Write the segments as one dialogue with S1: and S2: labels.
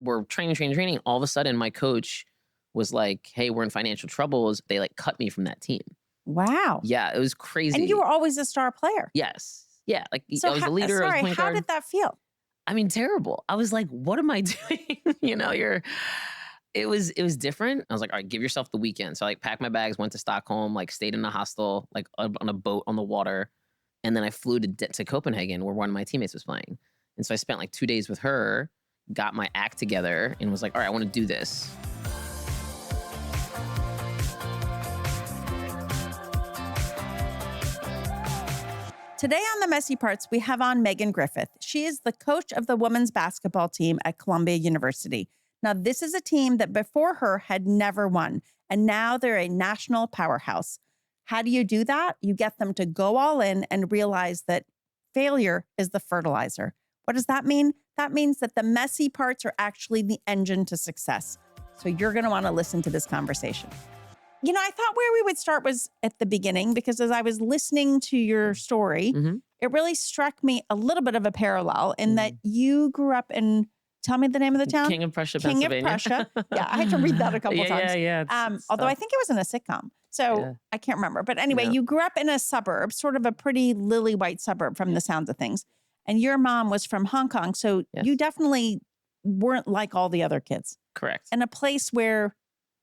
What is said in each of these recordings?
S1: we're training. All of a sudden, my coach was like, hey, we're in financial troubles. They like cut me from that team.
S2: Wow.
S1: Yeah, it was crazy.
S2: And you were always a star player.
S1: Yes. Yeah, like
S2: So
S1: I was the leader. I was the point
S2: how
S1: guard.
S2: did that feel?
S1: I mean, terrible. I was like, what am I doing? It was different. I was like, all right, give yourself the weekend. So I like packed my bags, went to Stockholm, like stayed in a hostel, like on a boat on the water. And then I flew to Copenhagen where one of my teammates was playing. And so I spent like 2 days with her, got my act together and was like, all right, I want to do this.
S2: Today on The Messy Parts, we have on Megan Griffith. She is the coach of the women's basketball team at Columbia University. Now, this is a team that before her had never won, and now they're a national powerhouse. How do you do that? You get them to go all in and realize that failure is the fertilizer. What does that mean? That means that the messy parts are actually the engine to success. So you're going to want to listen to this conversation. You know, I thought where we would start was at the beginning, because as I was listening to your story, it really struck me a little bit of a parallel in that you grew up in, tell me the name of the town?
S1: King of Prussia, Pennsylvania.
S2: King of Prussia. Yeah, I had to read that a couple times.
S1: Yeah.
S2: Although I think it was in a sitcom. So I can't remember. But anyway, you grew up in a suburb, sort of a pretty lily white suburb from the sounds of things. And your mom was from Hong Kong. So you definitely weren't like all the other kids.
S1: Correct.
S2: In a place where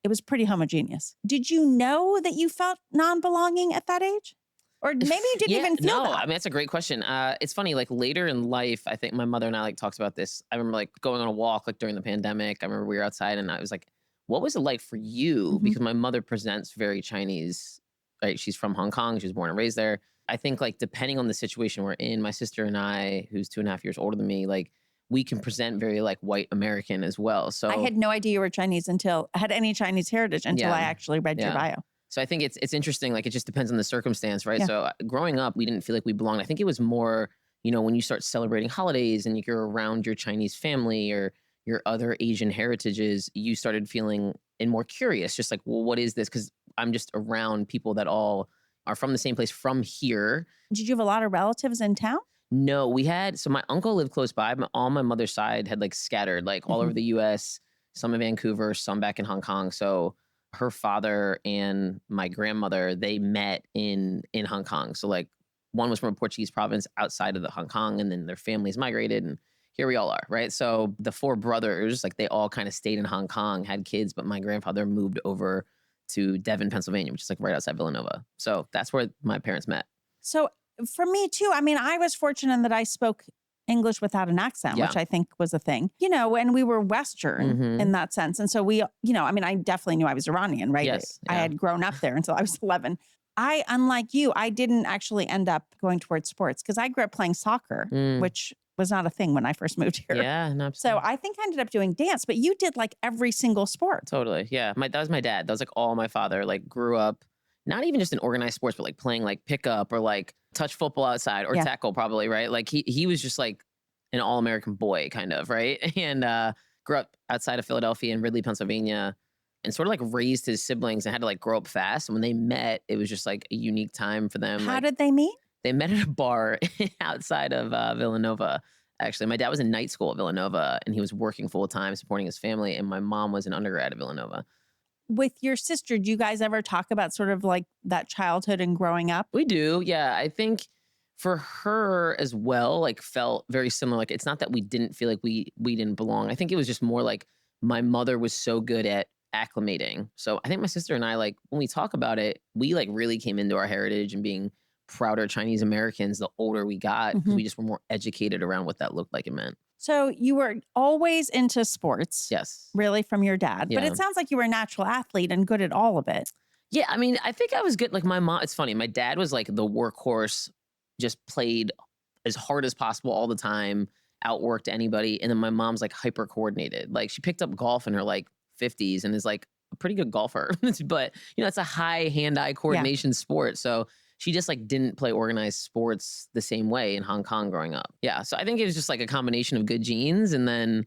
S2: it was pretty homogeneous. Did you know that you felt non-belonging at that age? Or maybe you didn't even feel that?
S1: No, I mean, that's a great question. It's funny, like later in life, I think my mother and I like talks about this. I remember like going on a walk like during the pandemic. I remember we were outside and I was like, what was it like for you? Because my mother presents very Chinese, right? She's from Hong Kong. She was born and raised there. I think like depending on the situation we're in, my sister and I, who's 2.5 years older than me, like we can present very like white American as well. So
S2: I had no idea you were Chinese had any Chinese heritage until I actually read your bio.
S1: So I think it's interesting. Like it just depends on the circumstance, right?
S2: Yeah.
S1: So growing up, we didn't feel like we belonged. I think it was more, when you start celebrating holidays and you're around your Chinese family or your other Asian heritages, you started feeling and more curious, just like, well, what is this? Because I'm just around people that all are from the same place from here.
S2: Did you have a lot of relatives in town?
S1: No, so my uncle lived close by. All my mother's side had like scattered like all over the US, some in Vancouver, some back in Hong Kong. So her father and my grandmother, they met in Hong Kong. So like one was from a Portuguese province outside of the Hong Kong, and then their families migrated and here we all are, right? So the 4 brothers, like they all kind of stayed in Hong Kong, had kids, but my grandfather moved over to Devon, Pennsylvania, which is like right outside Villanova. So that's where my parents met.
S2: So for me too, I mean, I was fortunate that I spoke English without an accent, which I think was a thing, and we were Western in that sense. And so we, I mean, I definitely knew I was Iranian, right?
S1: Yes,
S2: I had grown up there until I was 11. Unlike you, I didn't actually end up going towards sports because I grew up playing soccer, which was not a thing when I first moved here.
S1: Yeah, no,
S2: so I think I ended up doing dance, but you did like every single sport.
S1: Totally, yeah. That was my dad. That was like all my father. Like grew up, not even just in organized sports, but like playing like pickup or like touch football outside or tackle probably, right? Like he was just like an all-American boy kind of, right? And grew up outside of Philadelphia in Ridley, Pennsylvania, and sort of like raised his siblings and had to like grow up fast. And when they met, it was just like a unique time for them.
S2: How did they meet?
S1: They met at a bar outside of Villanova. Actually, my dad was in night school at Villanova and he was working full time supporting his family. And my mom was an undergrad at Villanova.
S2: With your sister, do you guys ever talk about sort of like that childhood and growing up?
S1: We do. Yeah. I think for her as well, like felt very similar. Like it's not that we didn't feel like we didn't belong. I think it was just more like my mother was so good at acclimating. So I think my sister and I, like when we talk about it, we like really came into our heritage and being prouder Chinese Americans the older we got because we just were more educated around what that looked like and meant.
S2: So you were always into sports.
S1: Yes.
S2: Really from your dad.
S1: Yeah.
S2: But it sounds like you were a natural athlete and good at all of it.
S1: Yeah. I mean, I think I was good. Like my mom, it's funny. My dad was like the workhorse, just played as hard as possible all the time, outworked anybody. And then my mom's like hyper coordinated. Like she picked up golf in her like 50s and is like a pretty good golfer. But, it's a high hand-eye coordination sport. So she just like didn't play organized sports the same way in Hong Kong growing up. Yeah. So I think it was just like a combination of good genes. And then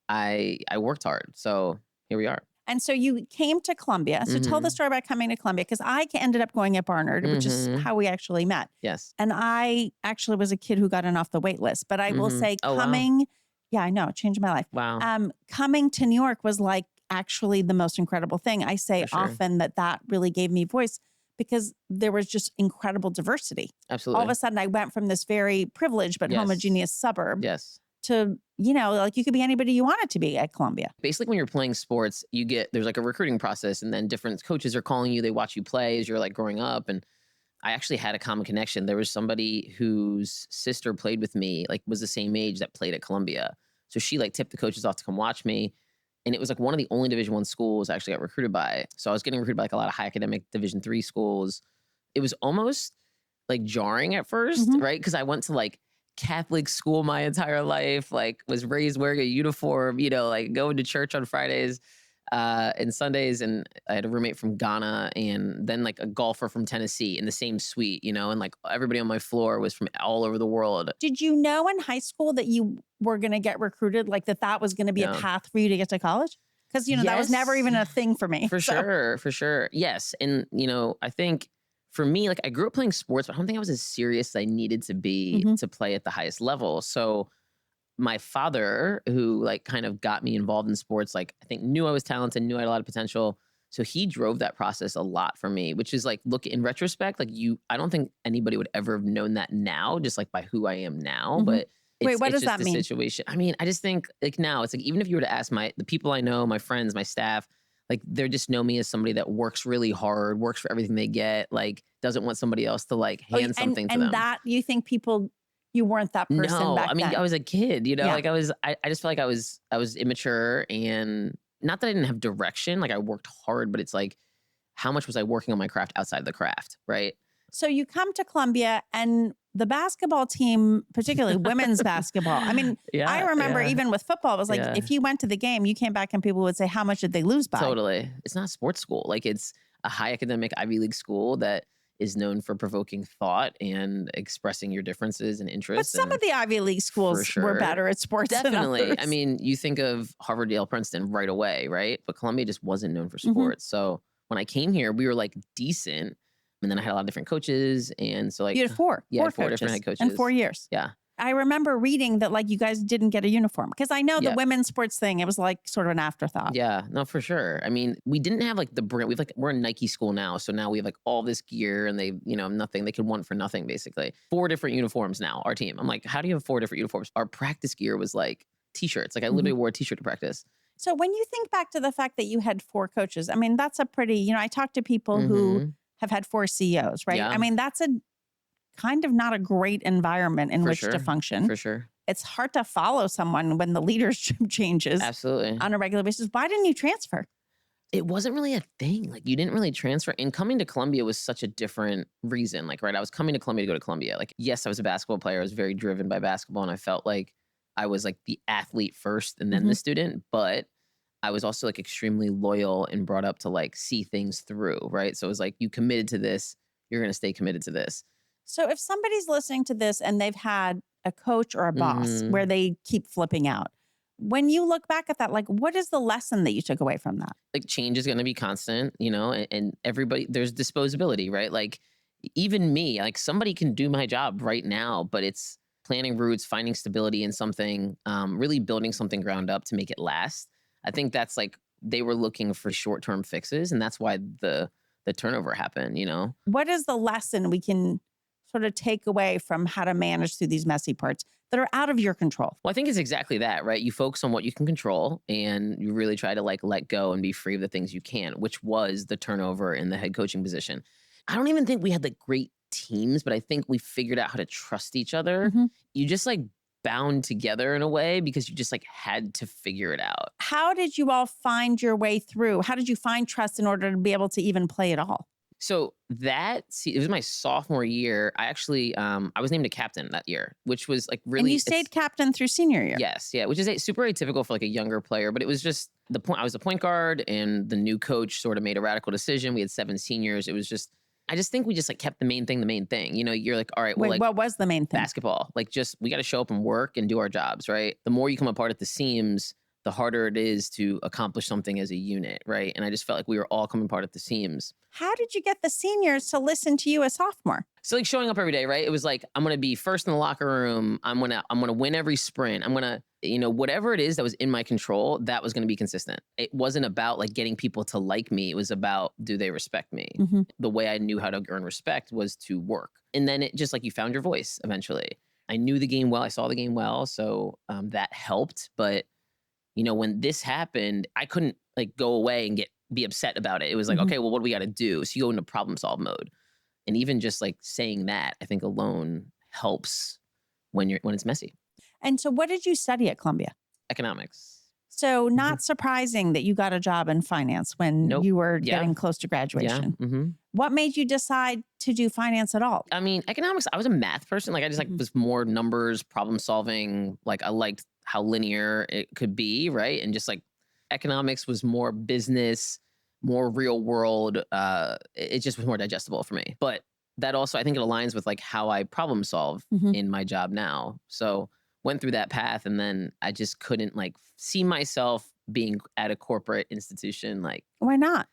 S1: I worked hard. So here we are.
S2: And so you came to Columbia. So tell the story about coming to Columbia, because I ended up going at Barnard, which is how we actually met.
S1: Yes.
S2: And I actually was a kid who got in off the wait list. But I will say
S1: wow.
S2: coming Yeah, I know. It changed my life.
S1: Wow.
S2: Coming to New York was like actually the most incredible thing. I say
S1: For sure.
S2: often that really gave me voice because there was just incredible diversity. All of
S1: Absolutely.
S2: a sudden, I went from this very privileged but
S1: Yes.
S2: homogeneous suburb
S1: Yes.
S2: to, like you could be anybody you wanted to be at Columbia.
S1: Basically, when you're playing sports, there's like a recruiting process, and then different coaches are calling you. They watch you play as you're like growing up. And I actually had a common connection. There was somebody whose sister played with me, like was the same age that played at Columbia. So she like tipped the coaches off to come watch me. And it was like one of the only Division I schools I actually got recruited by. So I was getting recruited by like a lot of high academic Division III schools. It was almost like jarring at first,
S2: Mhm.
S1: right? Because I went to like Catholic school my entire life, like was raised wearing a uniform, like going to church on Fridays and Sundays. And I had a roommate from Ghana and then like a golfer from Tennessee in the same suite, and like everybody on my floor was from all over the world.
S2: Did you know in high school that you were going to get recruited, like that was going to be a
S1: Yeah.
S2: path for you to get to college? Because, that was never
S1: Yes.
S2: even a thing for me.
S1: For
S2: So,
S1: sure, for sure. Yes. And, I think for me, like I grew up playing sports, but I don't think I was as serious as I needed to be
S2: mhm.
S1: to play at the highest level. So my father, who like kind of got me involved in sports, like I think knew I was talented, knew I had a lot of potential. So he drove that process a lot for me, which is like, look, in retrospect, like I don't think anybody would ever have known that now, just like by who I am now.
S2: Mhm.
S1: But
S2: Wait, what
S1: it's
S2: does
S1: just
S2: that
S1: the
S2: mean?
S1: situation. I mean, I just think like now it's like, even if you were to ask the people I know, my friends, my staff, like they just know me as somebody that works really hard, works for everything they get, like doesn't want somebody else to like
S2: Oh,
S1: hand
S2: and
S1: something to
S2: and
S1: them.
S2: that you think you weren't that person
S1: No,
S2: back
S1: I mean, I
S2: then?
S1: was a kid,
S2: Yeah.
S1: like I just felt like I was immature, and not that I didn't have direction, like I worked hard, but it's like, how much was I working on my craft outside of the craft, right?
S2: So you come to Columbia and the basketball team, particularly women's basketball. I mean, I
S1: Yeah,
S2: remember
S1: yeah,
S2: even with football, it was like
S1: yeah,
S2: if you went to the game, you came back and people would say, how much did they lose by?
S1: totally. It's not a sports school, like it's a high academic Ivy League school that is known for provoking thought and expressing your differences and
S2: But
S1: interests,
S2: some of
S1: and
S2: the Ivy League
S1: for
S2: schools were
S1: sure.
S2: better at sports than
S1: Definitely. I
S2: others.
S1: mean, you think of Harvard, Yale, Princeton right away, right? But Columbia just wasn't known for
S2: Mhm.
S1: sports. So when I came here, we were like decent. And then I had a lot of different coaches. And so like,
S2: You had four,
S1: yeah, I
S2: four
S1: had 4 different
S2: coaches
S1: head
S2: in 4
S1: coaches.
S2: years.
S1: Yeah.
S2: I remember reading that like you guys didn't get a uniform because I know the
S1: Yeah.
S2: women's sports thing, it was like sort of an afterthought.
S1: Yeah. No, for sure. I mean, we didn't have like the brand. We're a Nike school now. So now we have like all this gear and they, nothing. They could want for nothing, basically. 4 different uniforms now, our team. I'm like, how do you have 4 different uniforms? Our practice gear was like t-shirts. Like I
S2: Mhm.
S1: literally wore a t-shirt to practice.
S2: So when you think back to the fact that you had 4 coaches, I mean, that's a pretty, I talk to people who
S1: Mm-hmm.
S2: have had 4 CEOs, right? I
S1: Yeah,
S2: mean, that's a kind of not a great environment in
S1: for
S2: which to
S1: sure.
S2: function.
S1: For sure.
S2: It's hard to follow someone when the leadership changes
S1: Absolutely.
S2: on a regular basis. Why didn't you transfer?
S1: It wasn't really a thing. Like you didn't really transfer. And coming to Columbia was such a different reason. Like, right, I was coming to Columbia to go to Columbia. Like, yes, I was a basketball player. I was very driven by basketball, and I felt like I was like the athlete first and then the
S2: Mhm.
S1: student. But I was also like extremely loyal and brought up to like see things through. Right. So it was like, you committed to this, you're gonna stay committed to this.
S2: So if somebody's listening to this and they've had a coach or a boss
S1: Hmm.
S2: where they keep flipping out, when you look back at that, like what is the lesson that you took away from that?
S1: Like change is gonna be constant, and everybody, there's disposability, right? Like even me, like somebody can do my job right now, but it's planting roots, finding stability in something, really building something ground up to make it last. I think that's like they were looking for short term fixes, and that's why the turnover happened.
S2: What is the lesson we can sort of take away from how to manage through these messy parts that are out of your control?
S1: Well, I think it's exactly that, right? You focus on what you can control, and you really try to like let go and be free of the things you can't, which was the turnover in the head coaching position. I don't even think we had like great teams, but I think we figured out how to trust each other.
S2: Mhm.
S1: You just like bound together in a way because you just like had to figure it out.
S2: How did you all find your way through? How did you find trust in order to be able to even play at all?
S1: So it was my sophomore year. I actually I was named a captain that year, which was like
S2: And
S1: really
S2: you
S1: it's
S2: stayed captain through senior year.
S1: yes, yeah, which is super atypical for like a younger player, but it was just the point. I was the point guard, and the new coach sort of made a radical decision. We had 7 seniors. It was just, I just think we just like kept the main thing the main thing. You're like, all right, well,
S2: Wait,
S1: like
S2: what was the main thing?
S1: basketball, like just we got to show up and work and do our jobs, right? The more you come apart at the seams, the harder it is to accomplish something as a unit, right? And I just felt like we were all coming apart at the seams.
S2: How did you get the seniors to listen to you as sophomore?
S1: So like showing up every day, right? It was like, I'm gonna be first in the locker room. I'm gonna win every sprint. I'm gonna, whatever it is that was in my control, that was gonna be consistent. It wasn't about like getting people to like me. It was about, do they respect me?
S2: Mhm.
S1: The way I knew how to earn respect was to work. And then it just like you found your voice eventually. I knew the game well. I saw the game well. So that helped. But when this happened, I couldn't like go away and be upset about it. It was like,
S2: Mhm.
S1: okay, well, what do we got to do? So you go into problem solve mode. And even just like saying that, I think alone helps when it's messy.
S2: And so what did you study at Columbia?
S1: Economics.
S2: So not surprising that you got a job in finance when
S1: Nope.
S2: you were
S1: Yeah.
S2: getting close to
S1: Yeah.
S2: graduation.
S1: hmm
S2: What made you decide to do finance at all?
S1: I mean, economics, I was a math person. Like I just like was more numbers, problem solving. Like I liked how linear it could be, right? And just like economics was more business, more real world. It just was more digestible for me. But that also, I think it aligns with like how I problem solve
S2: Mhm.
S1: in my job now. So went through that path, and then I just couldn't like see myself being at a corporate institution. Like
S2: Why not?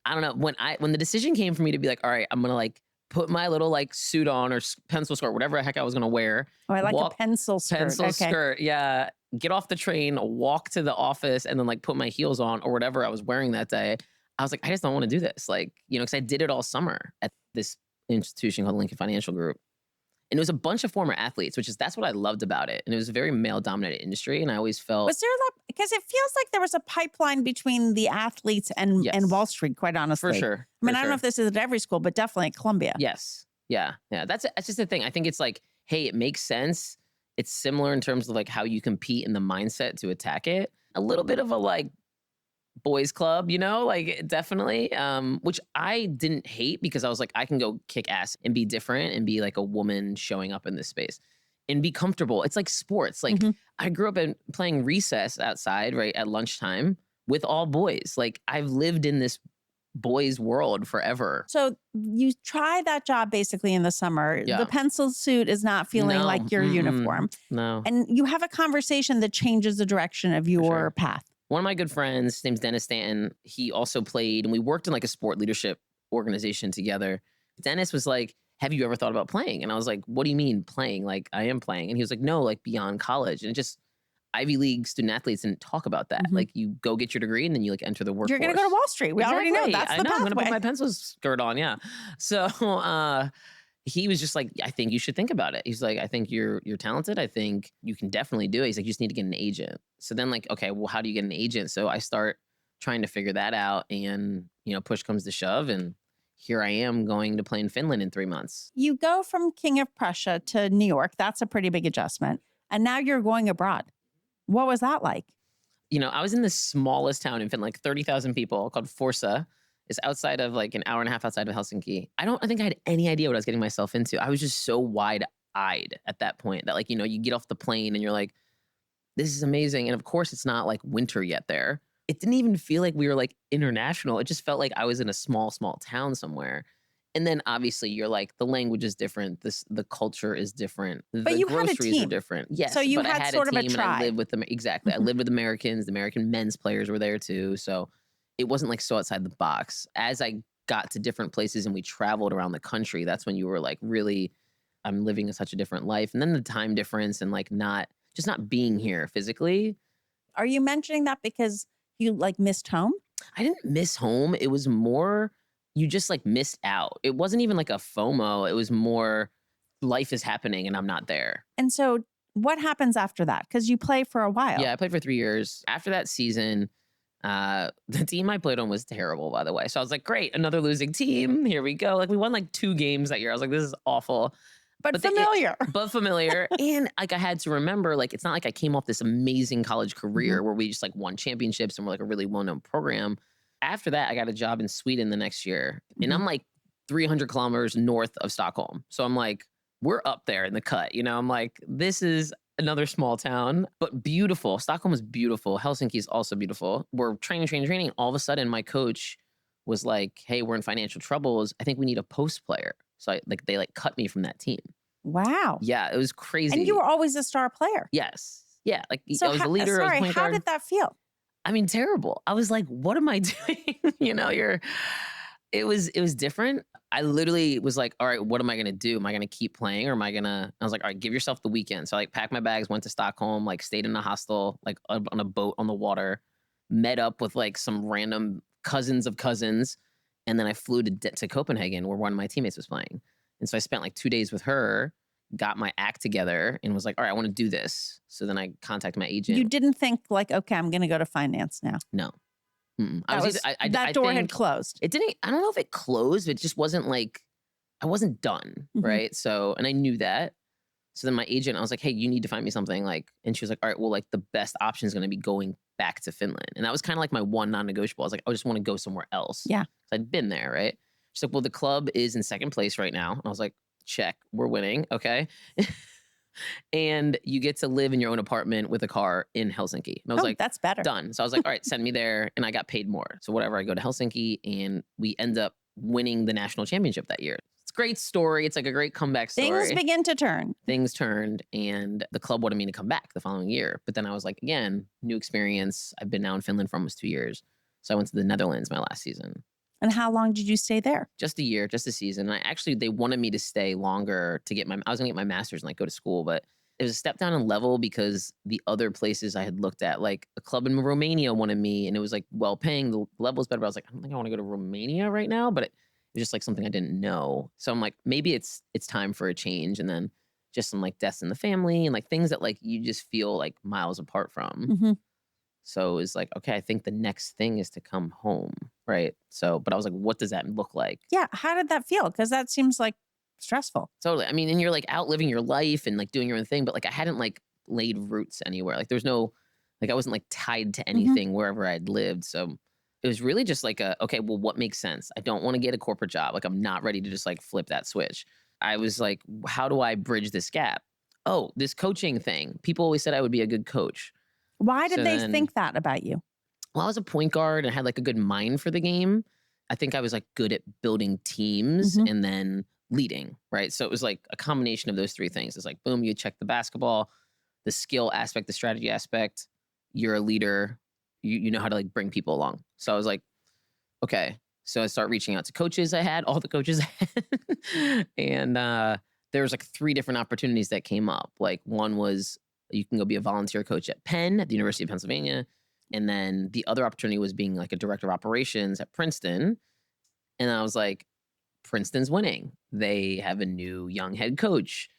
S1: I don't know, when the decision came for me to be like, all right, I'm gonna like put my little like suit on or pencil skirt, whatever the heck I was gonna wear.
S2: Oh, I like
S1: walk,
S2: a pencil skirt.
S1: pencil
S2: Okay.
S1: skirt, yeah. Get off the train, walk to the office, and then like put my heels on or whatever I was wearing that day. I was like, I just don't want to do this, like because I did it all summer at this institution called Lincoln Financial Group. And it was a bunch of former athletes, that's what I loved about it. And it was a very male dominated industry. And I always felt,
S2: Was there a lot, because it feels like there was a pipeline between the athletes and
S1: Yes.
S2: Wall Street, quite honestly.
S1: for sure.
S2: I mean,
S1: for
S2: I don't know
S1: sure.
S2: if this is at every school, but definitely at Columbia.
S1: Yes. Yeah. Yeah. That's just the thing. I think it's like, hey, it makes sense. It's similar in terms of like how you compete and the mindset to attack it. A little bit of a like boys club, like definitely, which I didn't hate because I was like, I can go kick ass and be different and be like a woman showing up in this space and be comfortable. It's like sports. Like
S2: Mhm.
S1: I grew up in playing recess outside, right, at lunchtime with all boys. Like I've lived in this boys world forever.
S2: So you try that job basically in the summer.
S1: Yeah.
S2: The pencil suit is not feeling
S1: No,
S2: like your
S1: mm-mm,
S2: uniform.
S1: No.
S2: And you have a conversation that changes the direction of your
S1: sure.
S2: path.
S1: One of my good friends, his name's Dennis Stanton, he also played, and we worked in like a sport leadership organization together. Dennis was like, have you ever thought about playing? And I was like, what do you mean playing? Like, I am playing. And he was like, no, like beyond college. And it just, Ivy League student athletes didn't talk about that.
S2: Mhm.
S1: Like, you go get your degree and then you like enter the workforce.
S2: You're going to go to Wall Street. We already know
S1: Exactly.
S2: that's
S1: I
S2: the
S1: know. I'm going to put
S2: pathway.
S1: my pencil skirt on. Yeah. So, he was just like, I think you should think about it. He's like, I think you're talented. I think you can definitely do it. He's like, you just need to get an agent. So then like, okay, well, how do you get an agent? So I start trying to figure that out, and push comes to shove, and here I am going to play in Finland in 3 months.
S2: You go from King of Prussia to New York. That's a pretty big adjustment. And now you're going abroad. What was that like?
S1: I was in the smallest town in Finland, like 30,000 people, called Forsa. It's outside of like an hour and a half outside of Helsinki. I think I had any idea what I was getting myself into. I was just so wide-eyed at that point that like, you get off the plane and you're like, this is amazing. And of course it's not like winter yet there. It didn't even feel like we were like international. It just felt like I was in a small town somewhere. And then obviously you're like, the language is different. The culture is different.
S2: But
S1: the
S2: you had a
S1: groceries
S2: team.
S1: are different. Yes.
S2: So you
S1: but I
S2: had
S1: had
S2: sort
S1: a
S2: of a
S1: team and I
S2: tribe.
S1: lived with them. Exactly.
S2: Mhm.
S1: I lived with Americans. The American men's players were there too. So it wasn't like so outside the box. As I got to different places and we traveled around the country, that's when you were like, really, I'm living such a different life. And then the time difference and like not being here physically.
S2: Are you mentioning that because you like missed home?
S1: I didn't miss home. It was more, you just like missed out. It wasn't even like a FOMO. It was more, life is happening and I'm not there.
S2: And so what happens after that? Because you play for a while.
S1: Yeah, I played for 3 years. After that season, the team I played on was terrible, by the way. So I was like, great, another losing team. Here we go. Like we won like 2 games that year. I was like, this is awful.
S2: But familiar.
S1: But familiar. And like I had to remember, like, it's not like I came off this amazing college career where we just like won championships and we're like a really well-known program. After that, I got a job in Sweden the next year. And I'm like 300 kilometers north of Stockholm. So I'm like, we're up there in the cut. I'm like, this is another small town, but beautiful. Stockholm is beautiful. Helsinki is also beautiful. We're training. All of a sudden, my coach was like, hey, we're in financial troubles. I think we need a post player. So they cut me from that team.
S2: Wow.
S1: Yeah, it was crazy.
S2: And you were always a star player.
S1: Yes. Yeah, like
S2: So,
S1: I was the leader, I was the
S2: sorry,
S1: point
S2: how
S1: guard.
S2: did that feel?
S1: I mean, terrible. I was like, "What am I doing?" It was different. I literally was like, "All right, what am I gonna do? Am I gonna keep playing or am I gonna?" I was like, "All right, give yourself the weekend." So I like packed my bags, went to Stockholm, like stayed in a hostel, like on a boat on the water, met up with like some random cousins of cousins, and then I flew to Copenhagen where one of my teammates was playing. And so I spent like 2 days with her, got my act together, and was like, "All right, I want to do this." So then I contacted my
S2: You
S1: agent.
S2: didn't think like, okay, I'm going to go to finance now.
S1: No. Mm-mm. I
S2: That
S1: was either
S2: was that
S1: I
S2: door had
S1: think
S2: closed.
S1: it didn't I don't know if it closed, it just wasn't like I wasn't done,
S2: Mhm.
S1: right? So and I knew that. So then my agent, I was like, "Hey, you need to find me something," like, and she was like, "All right, well, like the best option is gonna be going back to Finland." And that was kind of like my one non-negotiable. I was like, I just want to go somewhere else.
S2: Yeah.
S1: So I'd been there, right? She's like, "Well, the club is in second place right now." And I was like, check, we're winning. Okay. And you get to live in your own apartment with a car in Helsinki. And I was
S2: Oh,
S1: like,
S2: that's better.
S1: done. So I was like, all right, send me there. And I got paid more. So whatever, I go to Helsinki and we end up winning the national championship that year. It's a great story. It's like a great comeback
S2: Things
S1: story.
S2: begin to turn.
S1: Things turned and the club wanted me to come back the following year. But then I was like, again, new experience. I've been now in Finland for almost 2 years. So I went to the Netherlands my last season.
S2: And how long did you stay there?
S1: Just a year, just a season. And they wanted me to stay longer to I was gonna get my master's and like go to school, but it was a step down in level because the other places I had looked at, like a club in Romania wanted me and it was like well paying, the level was better. But I was like, I don't think I want to go to Romania right now, but it was just like something I didn't know. So I'm like, maybe it's time for a change. And then just some like deaths in the family and like things that like you just feel like miles apart from.
S2: Mhm.
S1: So it's like, okay, I think the next thing is to come home, right? So, but I was like, what does that look like?
S2: Yeah. How did that feel? Because that seems like stressful.
S1: Totally. I mean, and you're like out living your life and like doing your own thing, but like I hadn't like laid roots anywhere. Like there's no, like I wasn't like tied to
S2: Mhm.
S1: anything wherever I'd lived. So it was really just like okay, well, what makes sense? I don't want to get a corporate job. Like I'm not ready to just like flip that switch. I was like, how do I bridge this gap? Oh, this coaching thing. People always said I would be a good coach.
S2: Why did
S1: So
S2: they
S1: then
S2: think that about you?
S1: well, I was a point guard and had like a good mind for the game. I think I was like good at building teams
S2: Mhm.
S1: and then leading, right? So it was like a combination of those three things. It's like, boom, you check the basketball, the skill aspect, the strategy aspect, you're a leader, you know how to like bring people along. So I was like, okay. So I start reaching out to coaches I had, all the coaches I had. And there was like three different opportunities that came up. Like one was you can go be a volunteer coach at Penn at the University of Pennsylvania. And then the other opportunity was being like a director of operations at Princeton. And I was like, Princeton's winning. They have a new young head coach.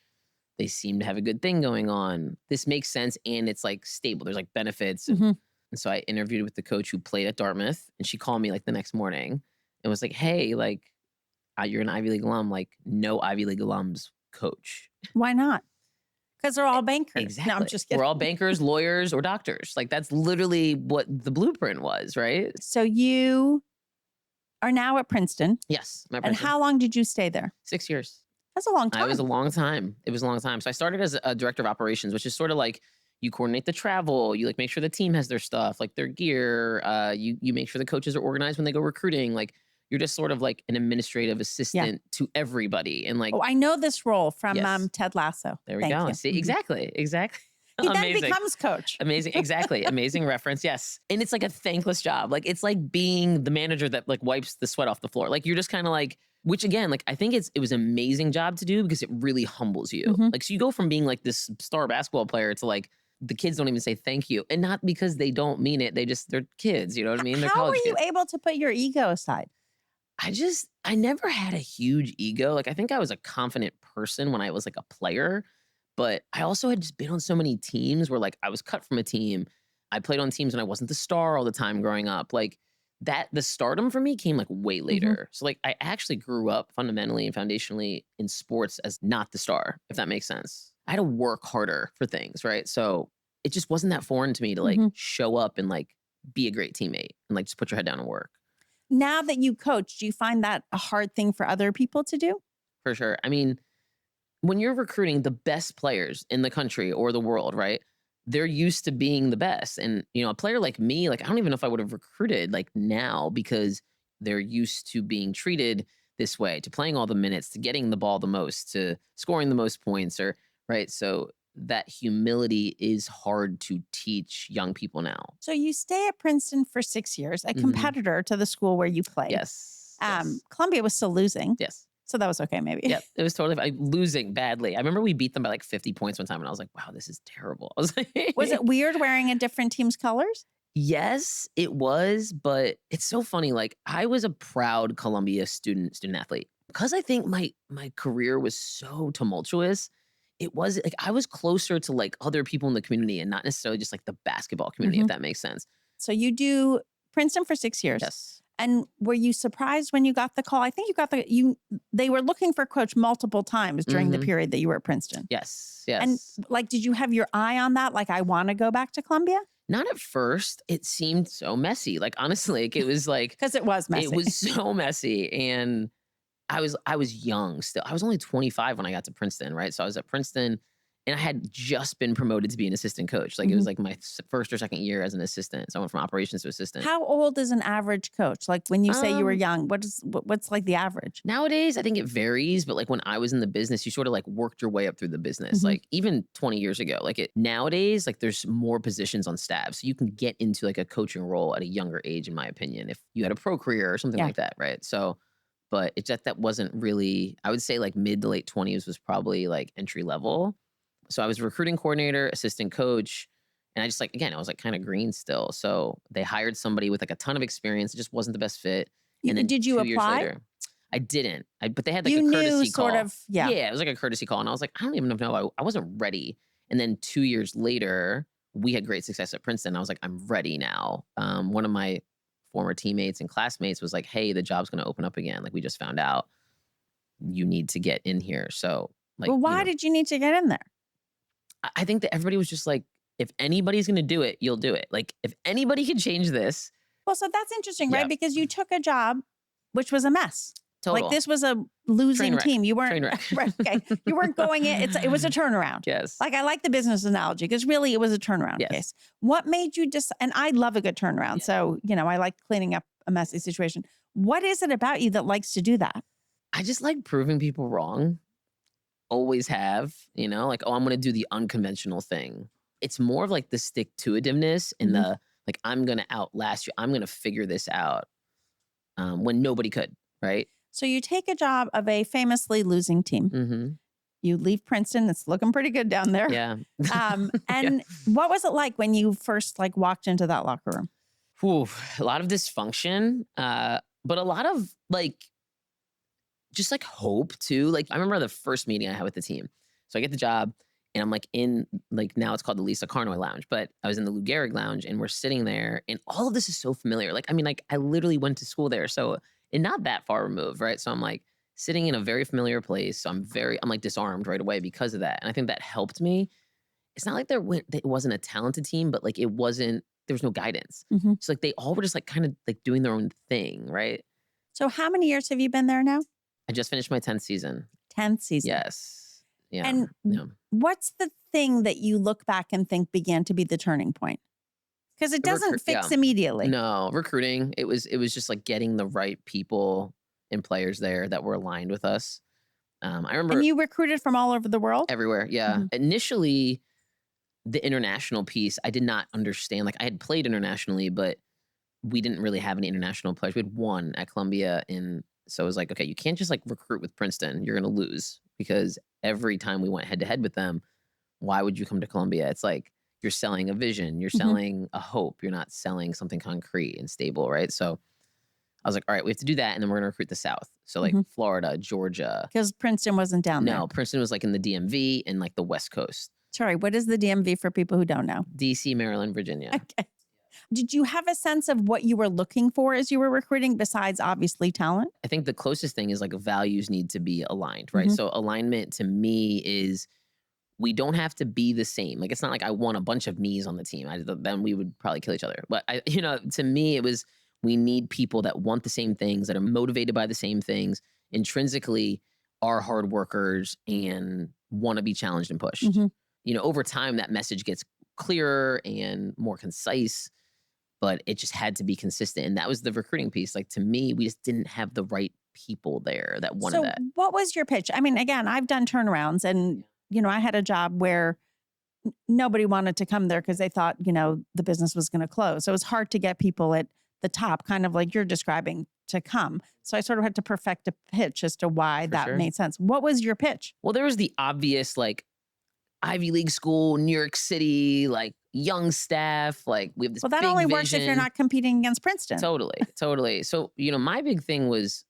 S1: They seem to have a good thing going on. This makes sense and it's like stable. There's like benefits.
S2: Mhm.
S1: And so I interviewed with the coach who played at Dartmouth and she called me like the next morning and was like, hey, like you're an Ivy League alum. Like no Ivy League alums coach.
S2: Why not? Because they're all bankers. No, I'm
S1: Exactly.
S2: just kidding.
S1: We're all bankers, lawyers, or doctors. Like that's literally what the blueprint was, right?
S2: So you are now at Princeton.
S1: Yes. My
S2: And
S1: Princeton.
S2: how long did you stay there?
S1: 6 years.
S2: That's a long
S1: It was a
S2: time.
S1: long time. It was a long time. So I started as a director of operations, which is sort of like you coordinate the travel, you like make sure the team has their stuff, like their gear. You make sure the coaches are organized when they go recruiting. Like you're just sort of like an administrative assistant to everybody. And like,
S2: Oh, I know this role from
S1: yes,
S2: Ted Lasso.
S1: there we
S2: Thank
S1: go.
S2: you.
S1: See,
S2: Mhm.
S1: exactly.
S2: He then
S1: Amazing.
S2: becomes coach.
S1: Amazing. Exactly. Amazing reference. Yes. And it's like a thankless job. Like it's like being the manager that like wipes the sweat off the floor. Like you're just kind of like, which again, like I think it was an amazing job to do because it really humbles you.
S2: Mhm.
S1: Like so you go from being like this star basketball player to like the kids don't even say thank you. And not because they don't mean it. They're kids, you know what I mean? They're
S2: How were
S1: college
S2: you
S1: kids.
S2: able to put your ego aside?
S1: I never had a huge ego. Like I think I was a confident person when I was like a player, but I also had just been on so many teams where like I was cut from a team. I played on teams when I wasn't the star all the time growing up. Like that, the stardom for me came like way later. So like I actually grew up fundamentally and foundationally in sports as not the star, if that makes sense. I had to work harder for things, right? So it just wasn't that foreign to me to like
S2: Mhm.
S1: show up and like be a great teammate and like just put your head down and work.
S2: Now that you coach, do you find that a hard thing for other people to do?
S1: For sure. I mean, when you're recruiting the best players in the country or the world, right? They're used to being the best. And, you know, a player like me, like, I don't even know if I would have recruited like now because they're used to being treated this way, to playing all the minutes, to getting the ball the most, to scoring the most points or, right? So that humility is hard to teach young people now.
S2: So you stay at Princeton for 6 years, a
S1: Mhm.
S2: competitor to the school where you played.
S1: Yes. Yes.
S2: Columbia was still losing.
S1: Yes.
S2: So that was okay, maybe.
S1: Yep. It was totally losing badly. I remember we beat them by like 50 points one time, and I was like, wow, this is terrible. I was like,
S2: Was it weird wearing a different team's colors?
S1: yes, it was, but it's so funny. Like I was a proud Columbia student athlete because I think my career was so tumultuous. It was like I was closer to like other people in the community and not necessarily just like the basketball community, if that makes sense.
S2: So you do Princeton for 6 years.
S1: Yes.
S2: And were you surprised when you got the call? I think you got they were looking for a coach multiple times during the period that you were at Princeton.
S1: Yes. Yes.
S2: And like, did you have your eye on that? Like, I want to go back to Columbia?
S1: Not at first. It seemed so messy. Like honestly, like, it was like
S2: Because it was messy.
S1: it was so messy, and I was young still. I was only 25 when I got to Princeton, right? So I was at Princeton, and I had just been promoted to be an assistant coach. Like it was like my first or second year as an assistant. So I went from operations to assistant.
S2: How old is an average coach? Like when you say you were
S1: Um,
S2: young, what's like the average?
S1: Nowadays, I think it varies, but like when I was in the business, you sort of like worked your way up through the business. Like even 20 years ago, nowadays, like there's more positions on staff. So you can get into like a coaching role at a younger age, in my opinion, if you had a pro career or something
S2: Yeah.
S1: like that, right? So, but it just that wasn't really, I would say like mid to late 20s was probably like entry level. So I was recruiting coordinator, assistant coach, and I just like, again, I was like kind of green still. So they hired somebody with like a ton of experience. It just wasn't the best fit. And then
S2: Did you
S1: 2 years
S2: apply?
S1: later, I didn't. But they had like
S2: You
S1: a
S2: knew
S1: courtesy
S2: sort
S1: call.
S2: of, yeah.
S1: Yeah, it was like a courtesy call. And I was like, I don't even know. I wasn't ready. And then 2 years later, we had great success at Princeton. I was like, I'm ready now. One of my former teammates and classmates was like, hey, the job's going to open up again. Like we just found out you need to get in here. So like,
S2: Well, why did you need to get in there?
S1: I think that everybody was just like, if anybody's going to do it, you'll do it. Like if anybody can change this,
S2: Well, so that's interesting, right?
S1: Yep.
S2: Because you took a job which was a mess.
S1: total.
S2: Like this was a losing
S1: wreck.
S2: team. You
S1: Train
S2: weren't
S1: wreck.
S2: right, okay. You weren't going in. It was a turnaround.
S1: Yes.
S2: Like I like the business analogy because really it was a turnaround
S1: Yes.
S2: case. What made you and I love a good turnaround.
S1: Yeah.
S2: So, I like cleaning up a messy situation. What is it about you that likes to do that?
S1: I just like proving people wrong. Always have, like, oh, I'm going to do the unconventional thing. It's more of like the stick-to-itiveness and the, like, I'm going to outlast you. I'm going to figure this out when nobody could, right?
S2: So you take a job of a famously losing team.
S1: Mm-hmm.
S2: You leave Princeton. It's looking pretty good down there.
S1: Yeah.
S2: And what was it like when you first walked into that locker room?
S1: Whew, a lot of dysfunction, but a lot of like, just like hope too. Like I remember the first meeting I had with the team. So I get the job and I'm like in like, now it's called the Lisa Carnoy Lounge, but I was in the Lou Gehrig Lounge and we're sitting there and all of this is so familiar. Like, I mean, like I literally went to school there. So and not that far removed, right? So I'm like sitting in a very familiar place. So I'm like disarmed right away because of that. And I think that helped me. It's not like it wasn't a talented team, but like there was no guidance. So like they all were just like kind of like doing their own thing, right?
S2: So how many years have you been there now?
S1: I just finished my 10th season.
S2: 10th season.
S1: Yes. Yeah.
S2: And
S1: yeah.
S2: what's the thing that you look back and think began to be the turning point? Because it doesn't fix immediately.
S1: No, recruiting. It was just like getting the right people and players there that were aligned with us. I remember.
S2: And you recruited from all over the world?
S1: Everywhere. Yeah. Initially, the international piece, I did not understand. Like I had played internationally, but we didn't really have any international players. We had one at Columbia so it was like, okay, you can't just like recruit with Princeton. You're going to lose because every time we went head to head with them, why would you come to Columbia? It's like you're selling a vision. You're selling a hope. You're not selling something concrete and stable, right? So I was like, all right, we have to do that. And then we're going to recruit the South. So like Florida, Georgia.
S2: Because Princeton wasn't down there.
S1: No, Princeton was like in the DMV and like the West Coast.
S2: Sorry, what is the DMV for people who don't know?
S1: DC, Maryland, Virginia.
S2: Okay. Did you have a sense of what you were looking for as you were recruiting besides obviously talent?
S1: I think the closest thing is like values need to be aligned, right? So alignment to me is we don't have to be the same. Like it's not like I want a bunch of me's on the team. Then we would probably kill each other. But to me, it was we need people that want the same things, that are motivated by the same things, intrinsically are hard workers and want to be challenged and pushed. Over time, that message gets clearer and more concise. But it just had to be consistent. And that was the recruiting piece. Like to me, we just didn't have the right people there that wanted that.
S2: What was your pitch? I mean, again, I've done turnarounds and, I had a job where nobody wanted to come there because they thought, the business was going to close. So it was hard to get people at the top, kind of like you're describing, to come. So I sort of had to perfect a pitch as to why
S1: For
S2: that
S1: sure.
S2: made sense. What was your pitch?
S1: Well, there was the obvious, like, Ivy League school, New York City, like, young staff. Like, we have this
S2: Well, that
S1: big
S2: only works if you're
S1: vision.
S2: not competing against Princeton.
S1: Totally. So, my big thing was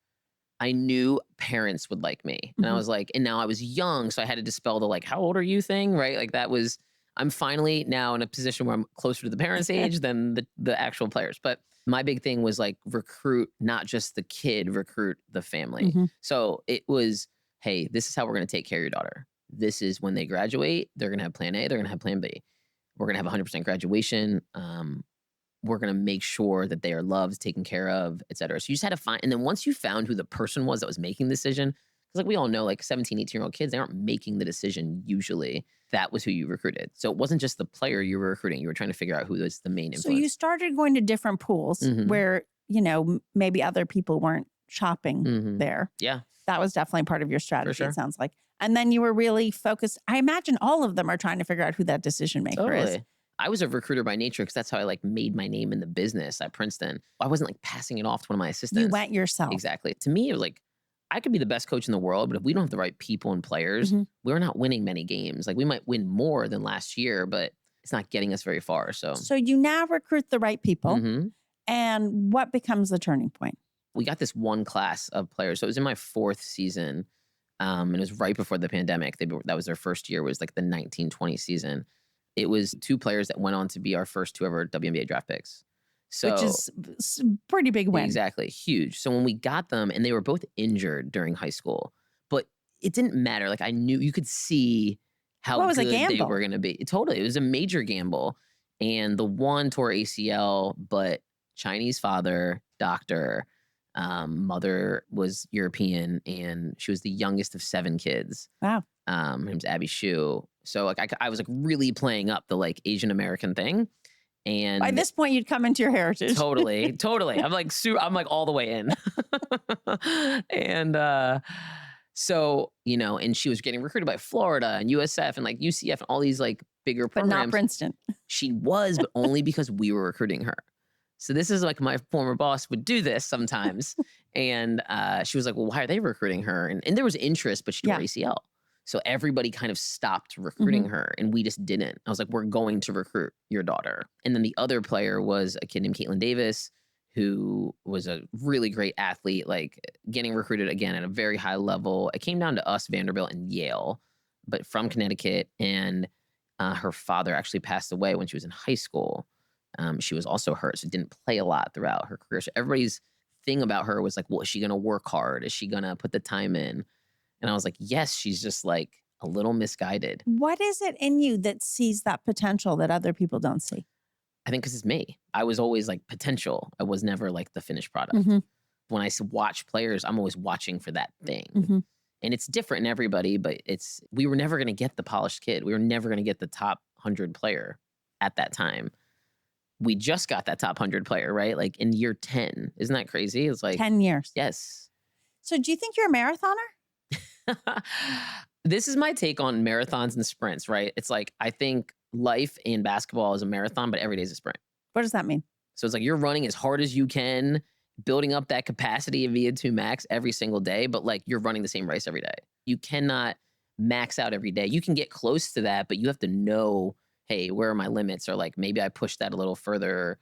S1: I knew parents would like me. And I
S2: Mhm.
S1: was like, and now I was young. So I had to dispel the, like, how old are you thing, right? Like, I'm finally now in a position where I'm closer to the parents' age than the actual players. But my big thing was, like, recruit not just the kid, recruit the family.
S2: Mhm.
S1: So it was, hey, this is how we're going to take care of your daughter. This is when they graduate, they're going to have plan A, they're going to have plan B. We're going to have 100% graduation. We're going to make sure that they are loved, taken care of, et cetera. So you just had to find, and then once you found who the person was that was making the decision, because like we all know, like 17, 18-year-old kids, they aren't making the decision usually. That was who you recruited. So it wasn't just the player you were recruiting. You were trying to figure out who was the main
S2: So
S1: influence.
S2: you started going to different pools
S1: Mhm.
S2: where, maybe other people weren't shopping
S1: Mhm.
S2: there.
S1: Yeah,
S2: That was definitely part of your strategy,
S1: sure.
S2: it sounds like. And then you were really focused. I imagine all of them are trying to figure out who that decision maker is.
S1: totally. I was a recruiter by nature because that's how I like made my name in the business at Princeton. I wasn't like passing it off to one of my assistants.
S2: You went yourself.
S1: Exactly. To me, it was like, I could be the best coach in the world, but if we don't have the right people and players,
S2: Mhm.
S1: we're not winning many games. Like we might win more than last year, but it's not getting us very far. So,
S2: So you now recruit the right people.
S1: Mhm.
S2: And what becomes the turning point?
S1: We got this one class of players. So it was in my 4th season. And it was right before the pandemic. That was their first year, was like the 19-20 season. It was 2 players that went on to be our first 2 ever WNBA draft picks. So
S2: Which is pretty big win.
S1: exactly, huge. So when we got them, and they were both injured during high school, but it didn't matter. Like I knew, you could see how
S2: Well, it was a
S1: good they
S2: gamble.
S1: were going to be. Totally, it was a major gamble. And the one tore ACL, but Chinese father, doctor, mother was European, and she was the youngest of 7 kids.
S2: Wow.
S1: Her name's Abby Shu. So like I was like really playing up the like Asian American thing. And
S2: By this point, you'd come into your heritage.
S1: totally. I'm like I'm like all the way in. And so, and she was getting recruited by Florida and USF and like UCF and all these like bigger
S2: But
S1: programs.
S2: not Princeton.
S1: She was, but only because we were recruiting her. So this is like my former boss would do this sometimes. And she was like, well, why are they recruiting her? And there was interest, but she tore
S2: Yeah.
S1: ACL. So everybody kind of stopped recruiting her, and we just didn't. I was like, we're going to recruit your daughter. And then the other player was a kid named Caitlin Davis, who was a really great athlete, like getting recruited again at a very high level. It came down to us, Vanderbilt, and Yale, but from Connecticut. And her father actually passed away when she was in high school. She was also hurt, so didn't play a lot throughout her career. So everybody's thing about her was like, well, is she going to work hard? Is she going to put the time in? And I was like, yes, she's just like a little misguided.
S2: What is it in you that sees that potential that other people don't see?
S1: I think because it's me. I was always like potential. I was never like the finished product.
S2: Mhm.
S1: When I watch players, I'm always watching for that thing.
S2: Mhm.
S1: And it's different in everybody, but we were never going to get the polished kid. We were never going to get the top 100 player at that time. We just got that top 100 player, right? Like in year 10. Isn't that crazy? It's like
S2: 10 years.
S1: Yes.
S2: So do you think you're a marathoner?
S1: This is my take on marathons and sprints, right? It's like, I think life in basketball is a marathon, but every day is a sprint.
S2: What does that mean?
S1: So it's like you're running as hard as you can, building up that capacity of VO2 max every single day, but like you're running the same race every day. You cannot max out every day. You can get close to that, but you have to know, hey, where are my limits? Or like maybe I push that a little further.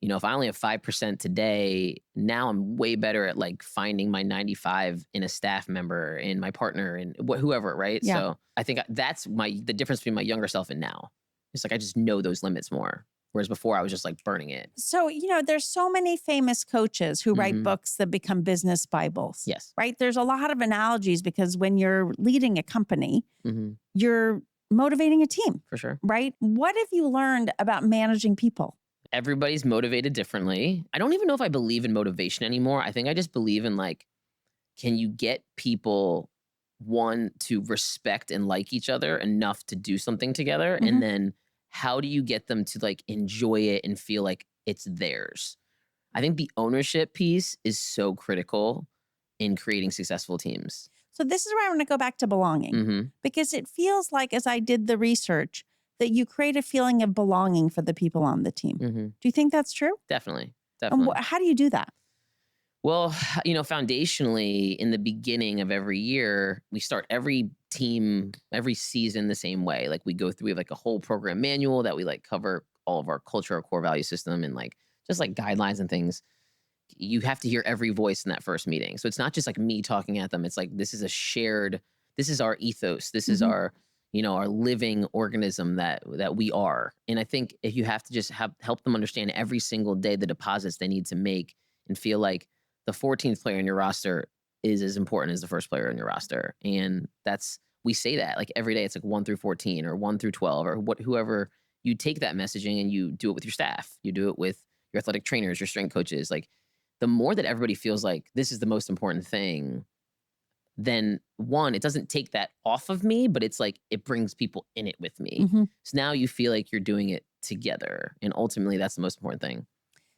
S1: If I only have 5% today, now I'm way better at like finding my 95 in a staff member, in my partner, and whoever, right?
S2: Yeah.
S1: So I think that's the difference between my younger self and now. It's like I just know those limits more. Whereas before I was just like burning it.
S2: So, there's so many famous coaches who write books that become business Bibles.
S1: Yes.
S2: Right? There's a lot of analogies because when you're leading a company, you're motivating a team.
S1: For sure.
S2: Right? What have you learned about managing people?
S1: Everybody's motivated differently. I don't even know if I believe in motivation anymore. I think I just believe in like, can you get people, one, to respect and like each other enough to do something together? And then how do you get them to like enjoy it and feel like it's theirs? I think the ownership piece is so critical in creating successful teams.
S2: So this is where I want to go back to belonging because it feels like, as I did the research, that you create a feeling of belonging for the people on the team.
S1: Hmm.
S2: Do you think that's true?
S1: Definitely.
S2: And
S1: Definitely.
S2: how do you do that?
S1: Well, foundationally, in the beginning of every year, we start every team, every season the same way. Like we go through, we have like a whole program manual that we like cover all of our culture, our core value system, and like just like guidelines and things. You have to hear every voice in that first meeting. So it's not just like me talking at them. It's like this is a shared, this is our ethos. This is
S2: Mhm.
S1: our, our living organism that we are. And I think if you have to just help them understand every single day the deposits they need to make and feel like the 14th player in your roster is as important as the first player in your roster. And we say that like every day. It's like 1 through 14 or 1 through 12 or whoever. You take that messaging and you do it with your staff. You do it with your athletic trainers, your strength coaches. Like the more that everybody feels like this is the most important thing, then one, it doesn't take that off of me, but it's like it brings people in it with me.
S2: Mhm.
S1: So now you feel like you're doing it together. And ultimately, that's the most important thing.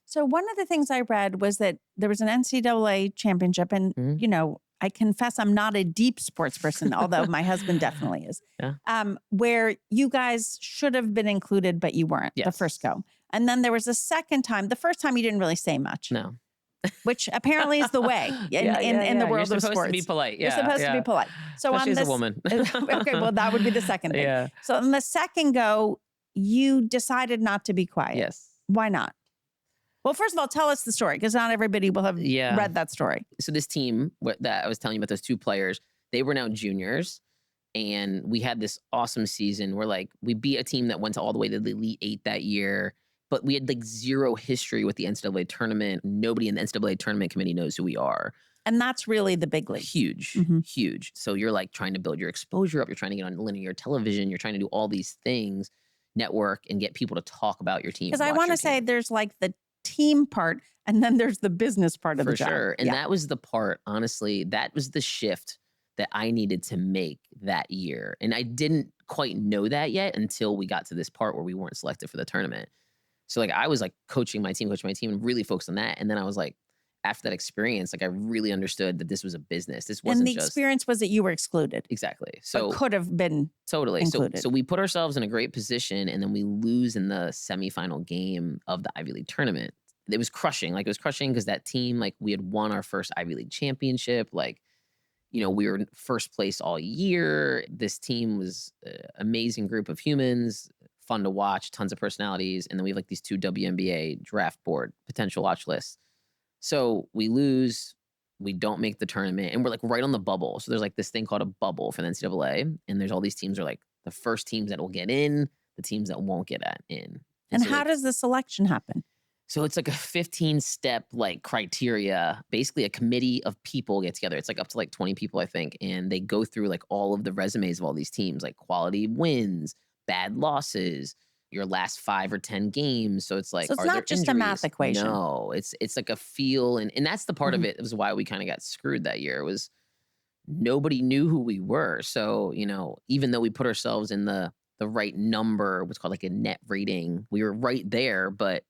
S2: So one of the things I read was that there was an NCAA championship, and
S1: Mhm.
S2: I confess I'm not a deep sports person, although my husband definitely is.
S1: Yeah.
S2: Where you guys should have been included, but you weren't the
S1: Yes.
S2: first go. And then there was a second time. The first time you didn't really say much,
S1: No.
S2: which apparently is the way in the
S1: You're
S2: world of
S1: supposed
S2: sports.
S1: to be polite.
S2: You're
S1: Yeah,
S2: supposed to be
S1: yeah.
S2: polite. So
S1: Especially
S2: on
S1: as a
S2: this,
S1: woman.
S2: okay, well that would be the second thing.
S1: Yeah.
S2: So on the second go, you decided not to be quiet.
S1: Yes.
S2: Why not? Well, first of all, tell us the story because not everybody will have
S1: Yeah.
S2: read that story.
S1: So this team that I was telling you about, those two players, they were now juniors. And we had this awesome season where like we beat a team that went all the way to the Elite Eight that year. But we had like zero history with the NCAA tournament. Nobody in the NCAA tournament committee knows who we are.
S2: And that's really the big league.
S1: Huge,
S2: Mhm.
S1: huge. So you're like trying to build your exposure up. You're trying to get on linear television. You're trying to do all these things, network, and get people to talk about your team.
S2: Because I
S1: watch
S2: want
S1: your
S2: to say
S1: team.
S2: there's like the team part and then there's the business part of
S1: For
S2: the job.
S1: sure. And
S2: Yeah.
S1: that was the part, honestly, that was the shift that I needed to make that year. And I didn't quite know that yet until we got to this part where we weren't selected for the tournament. So like I was like coaching my team and really focused on that. And then I was like, after that experience, like I really understood that this was a business. This wasn't
S2: And the
S1: just
S2: experience was that you were excluded.
S1: exactly.
S2: But
S1: So
S2: could have been
S1: totally.
S2: included.
S1: So we put ourselves in a great position and then we lose in the semifinal game of the Ivy League tournament. It was crushing. Like it was crushing because that team, like we had won our first Ivy League championship. Like, we were first place all year. This team was an amazing group of humans, fun to watch, tons of personalities. And then we have like these two WNBA draft board potential watch lists. So we lose, we don't make the tournament, and we're like right on the bubble. So there's like this thing called a bubble for the NCAA. And there's all these teams are like the first teams that will get in, the teams that won't get in.
S2: And
S1: so
S2: how
S1: like,
S2: does the selection happen?
S1: so it's like a 15-step like criteria. Basically, a committee of people get together. It's like up to like 20 people, I think. And they go through like all of the resumes of all these teams, like quality wins, bad losses, your last 5 or 10 games. So it's like,
S2: So it's
S1: are
S2: not
S1: there
S2: just a math
S1: injuries?
S2: equation.
S1: No, it's like a feel. And that's the part of
S2: Mhm.
S1: it. It was why we kind of got screwed that year. It was nobody knew who we were. So, even though we put ourselves in the right number, what's called like a net rating, we were right there, but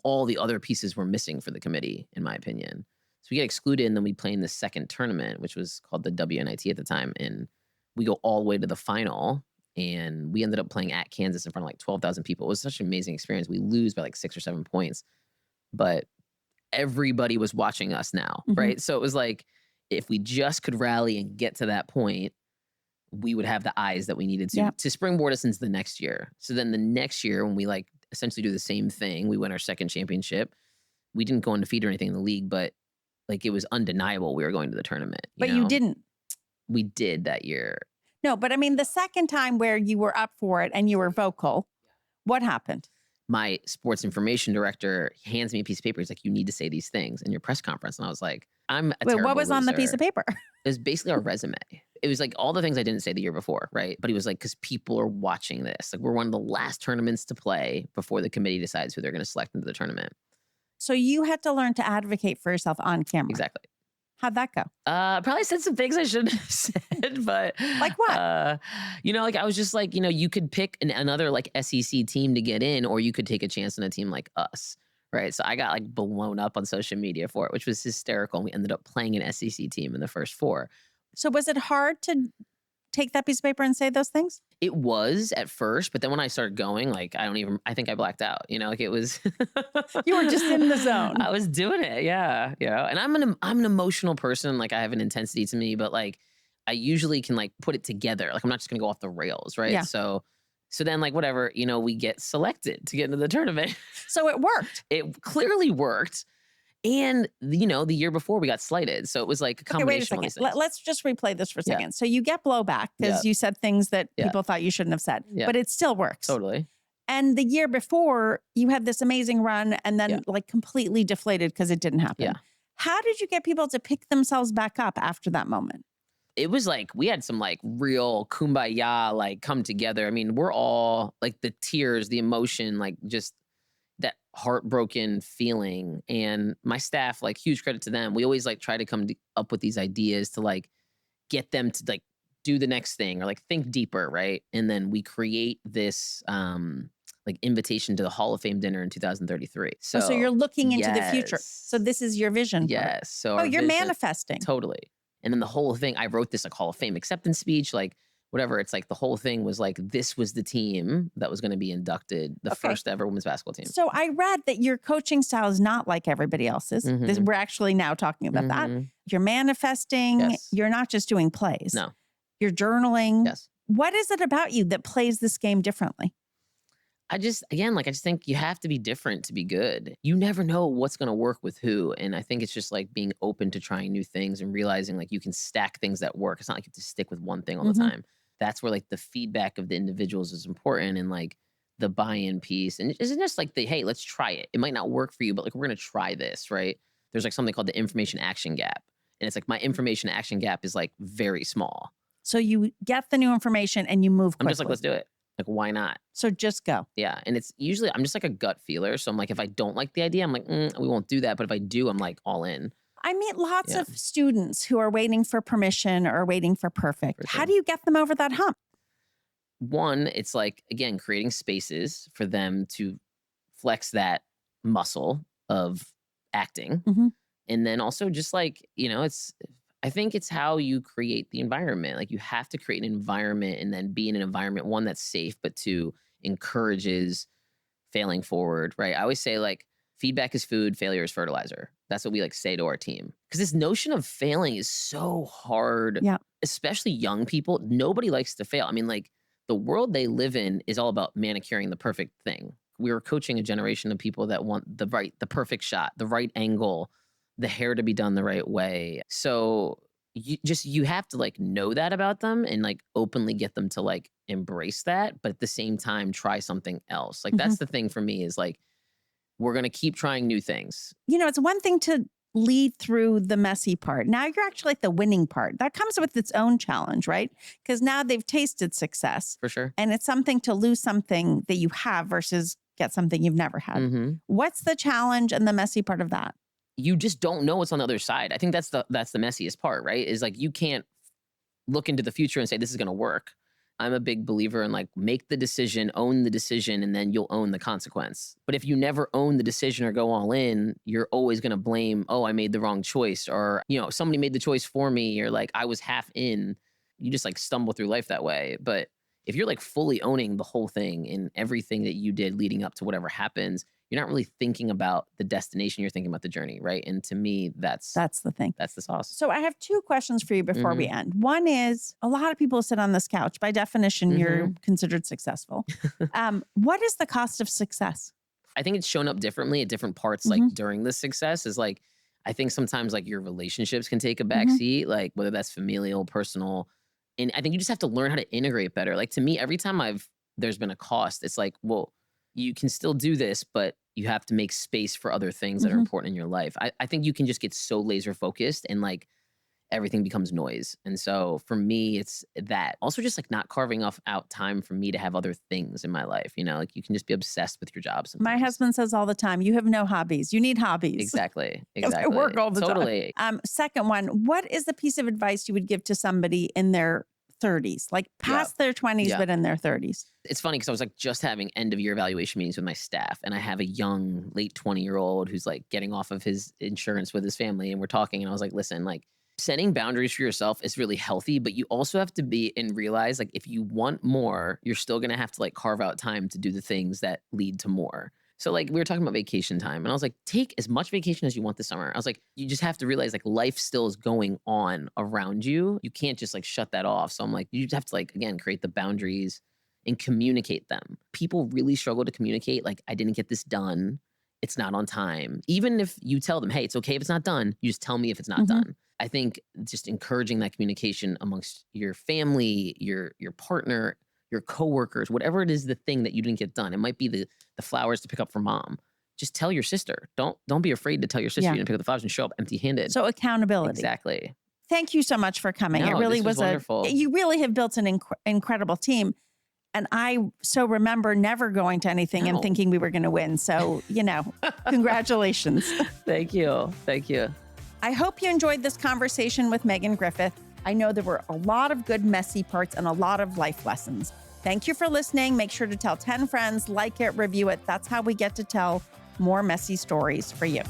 S1: all the other pieces were missing for the committee, in my opinion. So we get excluded, and then we play in the second tournament, which was called the WNIT at the time. And we go all the way to the final, and we ended up playing at Kansas in front of like 12,000 people. It was such an amazing experience. We lose by like 6 or 7 points, but everybody was watching us now,
S2: Mhm.
S1: right? So it was like, if we just could rally and get to that point, we would have the eyes that we needed
S2: Yeah.
S1: to springboard us into the next year. So then the next year, when we like essentially do the same thing, we win our second championship. We didn't go undefeated or anything in the league, but like it was undeniable we were going to the tournament.
S2: But you didn't.
S1: We did that year.
S2: No, but I mean, the second time where you were up for it and you were vocal, what happened?
S1: My sports information director hands me a piece of paper. He's like, you need to say these things in your press conference. And I was like, I'm a
S2: Wait,
S1: terrible
S2: what was on the piece
S1: loser.
S2: of paper?
S1: It was basically our resume. It was like all the things I didn't say the year before, right? But he was like, because people are watching this. Like we're one of the last tournaments to play before the committee decides who they're going to select into the tournament.
S2: So you had to learn to advocate for yourself on camera.
S1: Exactly.
S2: How'd that go?
S1: Probably said some things I shouldn't have said, but
S2: Like what?
S1: like I was just like, you could pick another like SEC team to get in, or you could take a chance on a team like us, right? So I got like blown up on social media for it, which was hysterical. And we ended up playing an SEC team in the first 4.
S2: So was it hard to take that piece of paper and say those things?
S1: It was at first, but then when I started going, like, I think I blacked out, like it was,
S2: You were just in the zone.
S1: I was doing it. Yeah. And I'm an emotional person. Like I have an intensity to me, but like I usually can like put it together. Like I'm not just going to go off the rails. Right.
S2: Yeah.
S1: So then like, whatever, we get selected to get into the tournament.
S2: So it worked.
S1: It clearly worked. And, the year before we got slighted. So it was like a
S2: Okay, wait a
S1: combination of all
S2: second.
S1: these things.
S2: Let's just replay this for a
S1: Yeah.
S2: second. So you get blowback because
S1: Yeah.
S2: you said things that
S1: Yeah.
S2: people thought you shouldn't have said,
S1: Yeah.
S2: but it still works.
S1: Totally.
S2: And the year before, you had this amazing run and then
S1: Yeah.
S2: like completely deflated because it didn't happen.
S1: Yeah.
S2: How did you get people to pick themselves back up after that moment?
S1: It was like we had some like real kumbaya like come together. I mean, we're all like the tears, the emotion, like just that heartbroken feeling. And my staff, like huge credit to them. We always like try to up with these ideas to like get them to like do the next thing or like think deeper, right? And then we create this like invitation to the Hall of Fame dinner in 2033.
S2: So you're looking into the future.
S1: Yes.
S2: So this is your vision. for it.
S1: Yes. So
S2: Oh,
S1: our
S2: you're
S1: vision-
S2: manifesting.
S1: Totally. And then the whole thing, I wrote this like Hall of Fame acceptance speech, like whatever. It's like the whole thing was like, this was the team that was going to be inducted, the
S2: Okay.
S1: first ever women's basketball team.
S2: So I read that your coaching style is not like everybody else's.
S1: Mhm.
S2: We're actually now talking about that.
S1: Mhm.
S2: You're manifesting.
S1: Yes.
S2: You're not just doing plays.
S1: No.
S2: You're journaling.
S1: Yes.
S2: What is it about you that plays this game differently?
S1: I just think you have to be different to be good. You never know what's going to work with who. And I think it's just like being open to trying new things and realizing like you can stack things that work. It's not like you have to stick with one thing all the
S2: Mhm.
S1: time. That's where like the feedback of the individuals is important and like the buy-in piece. And it isn't just like hey, let's try it. It might not work for you, but like we're going to try this, right? There's like something called the information action gap. And it's like my information action gap is like very small.
S2: So you get the new information and you move quickly.
S1: I'm just like, let's do it. Like, why not?
S2: So just go.
S1: Yeah. And it's usually, I'm just like a gut feeler. So I'm like, if I don't like the idea, I'm like, we won't do that. But if I do, I'm like all in.
S2: I meet lots
S1: Yeah.
S2: of students who are waiting for permission or waiting for perfect.
S1: For
S2: How
S1: sure.
S2: do you get them over that hump?
S1: One, it's like, again, creating spaces for them to flex that muscle of acting.
S2: Mhm.
S1: And then also just like, I think it's how you create the environment. Like you have to create an environment and then be in an environment, one, that's safe, but two, encourages failing forward, right? I always say like feedback is food, failure is fertilizer. That's what we like say to our team. Because this notion of failing is so hard,
S2: Yeah.
S1: especially young people. Nobody likes to fail. I mean, like the world they live in is all about manicuring the perfect thing. We were coaching a generation of people that want the perfect shot, the right angle, the hair to be done the right way. So you have to like know that about them and like openly get them to like embrace that, but at the same time try something else. Like that's the thing for me is like we're going to keep trying new things.
S2: It's one thing to lead through the messy part. Now you're actually at the winning part. That comes with its own challenge, right? Because now they've tasted success
S1: For sure.
S2: and it's something to lose something that you have versus get something you've never had.
S1: Mhm.
S2: What's the challenge and the messy part of that?
S1: You just don't know what's on the other side. I think that's the messiest part, right? Is like you can't look into the future and say this is going to work. I'm a big believer in like make the decision, own the decision, and then you'll own the consequence. But if you never own the decision or go all in, you're always going to blame, oh, I made the wrong choice, or somebody made the choice for me, or like I was half in. You just like stumble through life that way. But if you're like fully owning the whole thing and everything that you did leading up to whatever happens, you're not really thinking about the destination, you're thinking about the journey, right? And to me, that's
S2: the thing.
S1: That's the sauce.
S2: So I have two questions for you before we end. One is a lot of people sit on this couch. By definition, you're considered successful. What is the cost of success?
S1: I think it's shown up differently at different parts, like during the success is like, I think sometimes like your relationships can take a backseat, like whether that's familial, personal. And I think you just have to learn how to integrate better. Like to me, every time there's been a cost, it's like, well, you can still do this, but you have to make space for other things that are important in your life. I think you can just get so laser focused and like everything becomes noise. And so for me, it's that. Also just like not carving out time for me to have other things in my life. Like you can just be obsessed with your job sometimes.
S2: My husband says all the time, you have no hobbies. You need hobbies.
S1: Exactly.
S2: I work all the
S1: Totally.
S2: time. Second one, what is the piece of advice you would give to somebody in their 30s, like past their 20s, but in their 30s?
S1: It's funny because I was like just having end of year evaluation meetings with my staff, and I have a young late 20-year-old who's like getting off of his insurance with his family, and we're talking, and I was like, listen, like Setting boundaries for yourself is really healthy, but you also have to be and realize like if you want more, you're still gonna have to like carve out time to do the things that lead to more. So like we were talking about vacation time and I was like, take as much vacation as you want this summer. I was like, you just have to realize like life still is going on around you. You can't just like shut that off. So I'm like, you just have to like, again, create the boundaries and communicate them. People really struggle to communicate. Like, I didn't get this done. It's not on time. Even if you tell them, hey, it's okay if it's not done, you just tell me if it's not done. I think just encouraging that communication amongst your family, your partner, your coworkers, whatever it is, the thing that you didn't get done. It might be the flowers to pick up for mom. Just tell your sister. Don't be afraid to tell your sister you didn't pick up the flowers and show up empty-handed.
S2: So accountability.
S1: Exactly.
S2: Thank you so much for coming.
S1: No,
S2: it really
S1: was wonderful.
S2: You really have built an incredible team. And I so remember never going to anything and thinking we were going to win. So, congratulations.
S1: Thank you. Thank you.
S2: I hope you enjoyed this conversation with Megan Griffith. I know there were a lot of good messy parts and a lot of life lessons. Thank you for listening. Make sure to tell 10 friends, like it, review it. That's how we get to tell more messy stories for you.